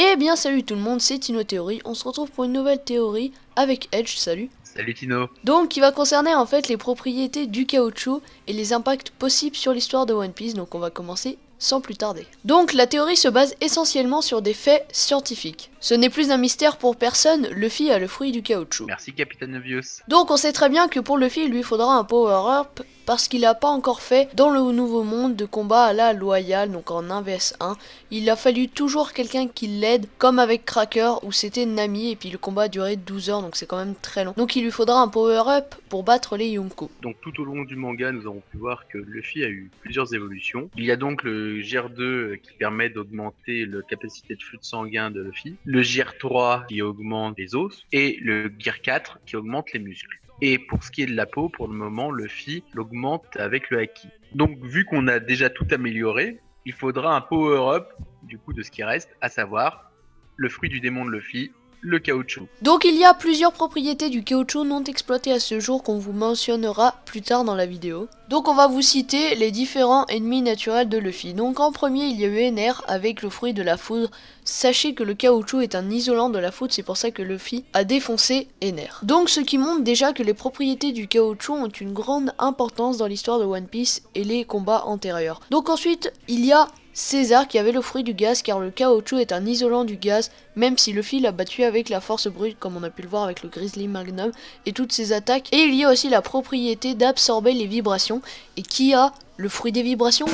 Eh bien salut tout le monde, c'est Tino Théorie, on se retrouve pour une nouvelle théorie avec Edge, salut. Salut Tino. Donc qui va concerner en fait les propriétés du caoutchouc et les impacts possibles sur l'histoire de One Piece, donc on va commencer sans plus tarder. Donc la théorie se base essentiellement sur des faits scientifiques. Ce n'est plus un mystère pour personne, Luffy a le fruit du caoutchouc. Merci Capitaine Obvious. Donc on sait très bien que pour Luffy il lui faudra un power-up parce qu'il n'a pas encore fait dans le nouveau monde de combat à la loyale, donc en 1 vs 1. Il a fallu toujours quelqu'un qui l'aide, comme avec Cracker où c'était Nami et puis le combat a duré 12 heures donc c'est quand même très long. Donc il lui faudra un power-up pour battre les Yonko. Donc tout au long du manga nous avons pu voir que Luffy a eu plusieurs évolutions. Il y a donc le GR2 qui permet d'augmenter la capacité de flux de sanguin de Luffy, le GR3 qui augmente les os et le GR4 qui augmente les muscles. Et pour ce qui est de la peau, pour le moment, Luffy l'augmente avec le Haki. Donc vu qu'on a déjà tout amélioré, il faudra un power-up du coup de ce qui reste, à savoir le fruit du démon de Luffy, le caoutchouc. Donc il y a plusieurs propriétés du caoutchouc non exploitées à ce jour qu'on vous mentionnera plus tard dans la vidéo. Donc on va vous citer les différents ennemis naturels de Luffy. Donc en premier il y a eu NR avec le fruit de la foudre. Sachez que le caoutchouc est un isolant de la foudre, c'est pour ça que Luffy a défoncé NR. Donc ce qui montre déjà que les propriétés du caoutchouc ont une grande importance dans l'histoire de One Piece et les combats antérieurs. Donc ensuite il y a César qui avait le fruit du gaz car le caoutchouc est un isolant du gaz, même si Luffy l'a battu avec la force brute comme on a pu le voir avec le Grizzly Magnum et toutes ses attaques. Et il y a aussi la propriété d'absorber les vibrations. Et qui a le fruit des vibrations?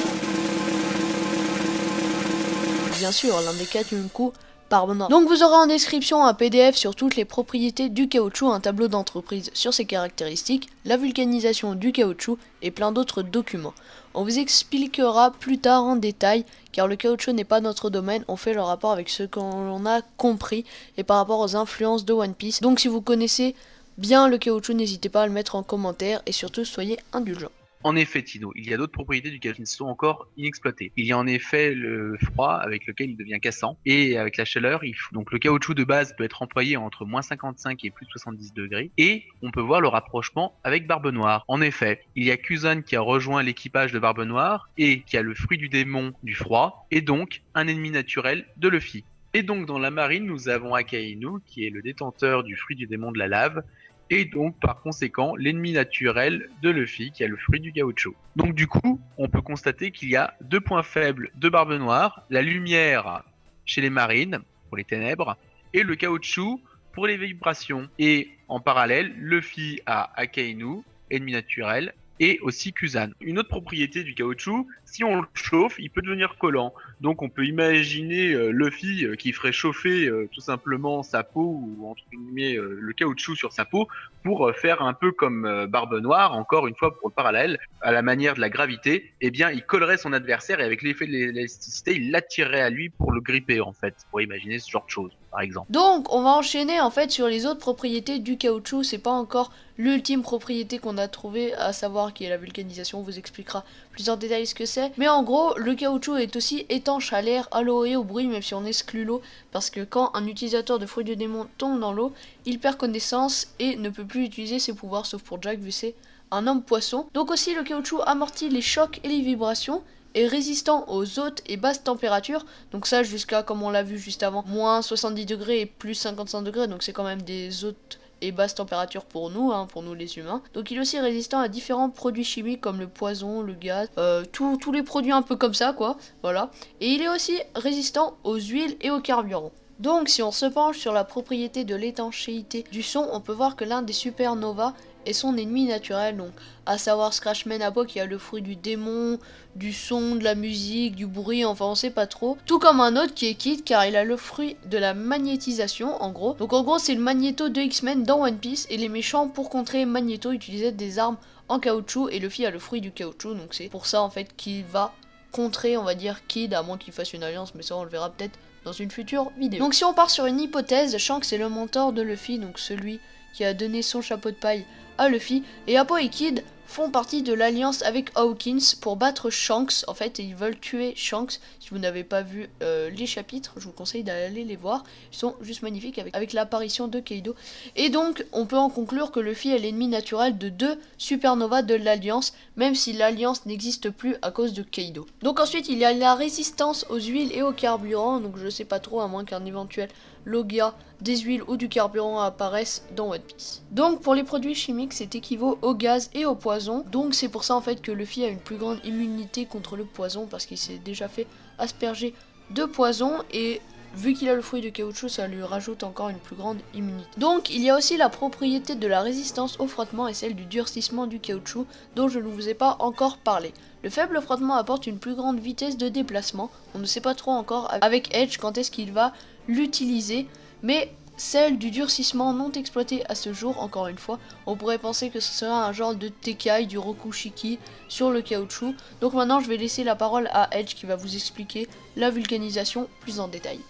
Bien sûr, l'un des 4 Yonko par bonheur. Donc vous aurez en description un PDF sur toutes les propriétés du caoutchouc, un tableau d'entreprise sur ses caractéristiques, la vulcanisation du caoutchouc et plein d'autres documents. On vous expliquera plus tard en détail, car le caoutchouc n'est pas notre domaine, on fait le rapport avec ce qu'on a compris et par rapport aux influences de One Piece. Donc si vous connaissez bien le caoutchouc, n'hésitez pas à le mettre en commentaire et surtout soyez indulgents. En effet, Tino, il y a d'autres propriétés du caoutchouc qui sont encore inexploitées. Il y a en effet le froid avec lequel il devient cassant et avec la chaleur, donc le caoutchouc de base peut être employé entre moins 55 et plus 70 degrés et on peut voir le rapprochement avec Barbe Noire. En effet, il y a Kuzan qui a rejoint l'équipage de Barbe Noire et qui a le fruit du démon du froid et donc un ennemi naturel de Luffy. Et donc dans la marine, nous avons Akainu qui est le détenteur du fruit du démon de la lave et donc par conséquent l'ennemi naturel de Luffy qui a le fruit du caoutchouc. Donc du coup, on peut constater qu'il y a deux points faibles de Barbe Noire, la lumière chez les marines pour les ténèbres et le caoutchouc pour les vibrations. Et en parallèle, Luffy a Akainu, ennemi naturel, et aussi Kuzan. Une autre propriété du caoutchouc, si on le chauffe, il peut devenir collant. Donc on peut imaginer Luffy qui ferait chauffer tout simplement sa peau ou entre guillemets le caoutchouc sur sa peau pour faire un peu comme Barbe Noire, encore une fois pour le parallèle, à la manière de la gravité, eh bien il collerait son adversaire et avec l'effet de l'élasticité, il l'attirerait à lui pour le gripper en fait. Pour imaginer ce genre de choses par exemple. Donc on va enchaîner en fait sur les autres propriétés du caoutchouc, c'est pas encore l'ultime propriété qu'on a trouvée, à savoir qui est la vulcanisation, on vous expliquera plus en détail ce que c'est. Mais en gros, le caoutchouc est aussi étanche à l'air, à l'eau et au bruit, même si on exclut l'eau, parce que quand un utilisateur de fruits du démon tombe dans l'eau, il perd connaissance et ne peut plus utiliser ses pouvoirs, sauf pour Jack vu c'est un homme poisson. Donc aussi le caoutchouc amortit les chocs et les vibrations, est résistant aux hautes et basses températures, donc ça jusqu'à, comme on l'a vu juste avant, moins 70 degrés et plus 55 degrés, donc c'est quand même des hautes et basses températures pour nous les humains. Donc il est aussi résistant à différents produits chimiques comme le poison, le gaz, tous les produits un peu comme ça quoi, voilà. Et il est aussi résistant aux huiles et aux carburants. Donc si on se penche sur la propriété de l'étanchéité du son, on peut voir que l'un des supernovas est son ennemi naturel, donc à savoir Scratchman Apo qui a le fruit du démon, du son, de la musique, du bruit, enfin on sait pas trop. Tout comme un autre qui est Kid car il a le fruit de la magnétisation en gros. Donc en gros c'est le Magneto de X-Men dans One Piece et les méchants pour contrer Magneto utilisaient des armes en caoutchouc et Luffy a le fruit du caoutchouc, donc c'est pour ça en fait qu'il va contrer on va dire Kid à moins qu'il fasse une alliance, mais ça on le verra peut-être dans une future vidéo. Donc si on part sur une hypothèse, Shanks c'est le mentor de Luffy, donc celui qui a donné son chapeau de paille à Luffy, et Apo et Kid font partie de l'alliance avec Hawkins pour battre Shanks en fait, et ils veulent tuer Shanks. Si vous n'avez pas vu les chapitres, je vous conseille d'aller les voir, ils sont juste magnifiques avec l'apparition de Kaido. Et donc on peut en conclure que Luffy est l'ennemi naturel de 2 supernovas de l'alliance, même si l'alliance n'existe plus à cause de Kaido. Donc ensuite il y a la résistance aux huiles et au carburant, donc je sais pas trop, à moins qu'un éventuel Logia, des huiles ou du carburant apparaissent dans One Piece. Donc pour les produits chimiques, c'est équivaut au gaz et au poison. Donc c'est pour ça en fait que Luffy a une plus grande immunité contre le poison, parce qu'il s'est déjà fait asperger de poison, et vu qu'il a le fruit de caoutchouc, ça lui rajoute encore une plus grande immunité. Donc il y a aussi la propriété de la résistance au frottement et celle du durcissement du caoutchouc, dont je ne vous ai pas encore parlé. Le faible frottement apporte une plus grande vitesse de déplacement. On ne sait pas trop encore avec Edge quand est-ce qu'il va l'utiliser, mais celle du durcissement non exploitée à ce jour, encore une fois, on pourrait penser que ce sera un genre de Tekai, du Rokushiki sur le caoutchouc. Donc maintenant je vais laisser la parole à Edge qui va vous expliquer la vulcanisation plus en détail.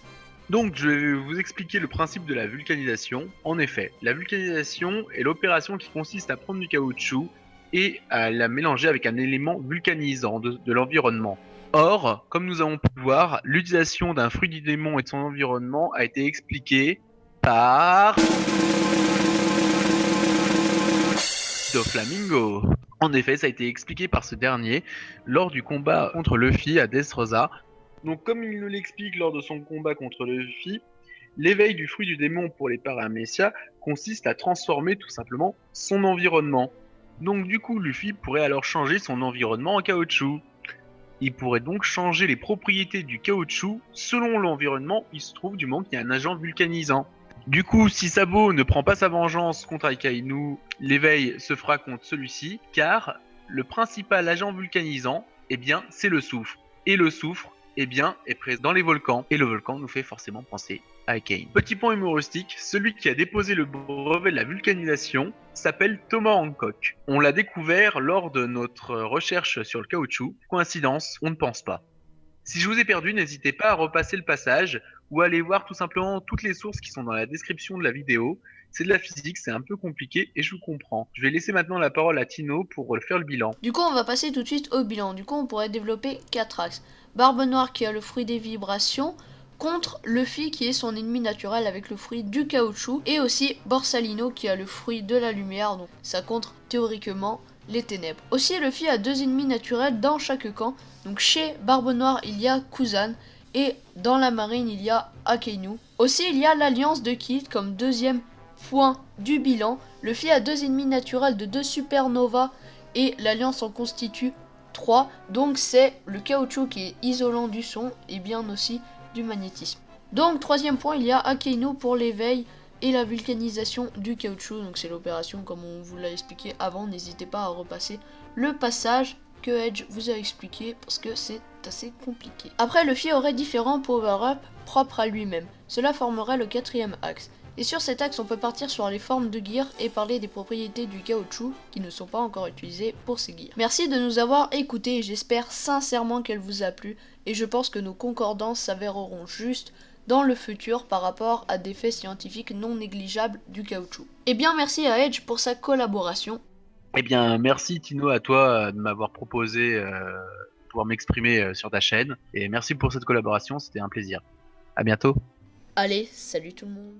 Donc je vais vous expliquer le principe de la vulcanisation. En effet, la vulcanisation est l'opération qui consiste à prendre du caoutchouc et à la mélanger avec un élément vulcanisant de l'environnement. Or, comme nous avons pu voir, l'utilisation d'un fruit du démon et de son environnement a été expliquée par Doflamingo. En effet, ça a été expliqué par ce dernier lors du combat contre Luffy à Dressrosa. Donc comme il nous l'explique lors de son combat contre Luffy, l'éveil du fruit du démon pour les Paramecia consiste à transformer tout simplement son environnement. Donc du coup, Luffy pourrait alors changer son environnement en caoutchouc. Il pourrait donc changer les propriétés du caoutchouc selon l'environnement où il se trouve, du moment qu'il y a un agent vulcanisant. Du coup, si Sabo ne prend pas sa vengeance contre Akainu, l'éveil se fera contre celui-ci, car le principal agent vulcanisant, eh bien, c'est le soufre. Et le soufre, eh bien, est présent dans les volcans. Et le volcan nous fait forcément penser à Akainu. Petit point humoristique, celui qui a déposé le brevet de la vulcanisation s'appelle Thomas Hancock. On l'a découvert lors de notre recherche sur le caoutchouc. Coïncidence, on ne pense pas. Si je vous ai perdu, n'hésitez pas à repasser le passage ou à aller voir tout simplement toutes les sources qui sont dans la description de la vidéo. C'est de la physique, c'est un peu compliqué et je vous comprends. Je vais laisser maintenant la parole à Tino pour faire le bilan. Du coup on va passer tout de suite au bilan. Du coup on pourrait développer 4 axes. Barbe Noire qui a le fruit des vibrations, contre Luffy qui est son ennemi naturel avec le fruit du caoutchouc, et aussi Borsalino qui a le fruit de la lumière, donc ça contre théoriquement les ténèbres. Aussi Luffy a 2 ennemis naturels dans chaque camp, donc chez Barbe Noire il y a Kuzan, et dans la marine il y a Akainu. Aussi il y a l'alliance de Kid comme deuxième point du bilan. Luffy a 2 ennemis naturels de 2 supernovas et l'alliance en constitue 3, donc c'est le caoutchouc qui est isolant du son et bien aussi du magnétisme. Donc troisième point, il y a Akainu pour l'éveil et la vulcanisation du caoutchouc, donc c'est l'opération comme on vous l'a expliqué avant. N'hésitez pas à repasser le passage que Edge vous a expliqué parce que c'est assez compliqué. Après, Luffy aurait différents power-up propres à lui-même, cela formerait le 4e axe. Et sur cet axe, on peut partir sur les formes de gear et parler des propriétés du caoutchouc qui ne sont pas encore utilisées pour ces gears. Merci de nous avoir écoutés, j'espère sincèrement qu'elle vous a plu et je pense que nos concordances s'avéreront justes dans le futur par rapport à des faits scientifiques non négligeables du caoutchouc. Et bien merci à Edge pour sa collaboration. Eh bien, merci Tino à toi de m'avoir proposé de pouvoir m'exprimer sur ta chaîne. Et merci pour cette collaboration, c'était un plaisir. À bientôt. Allez, salut tout le monde.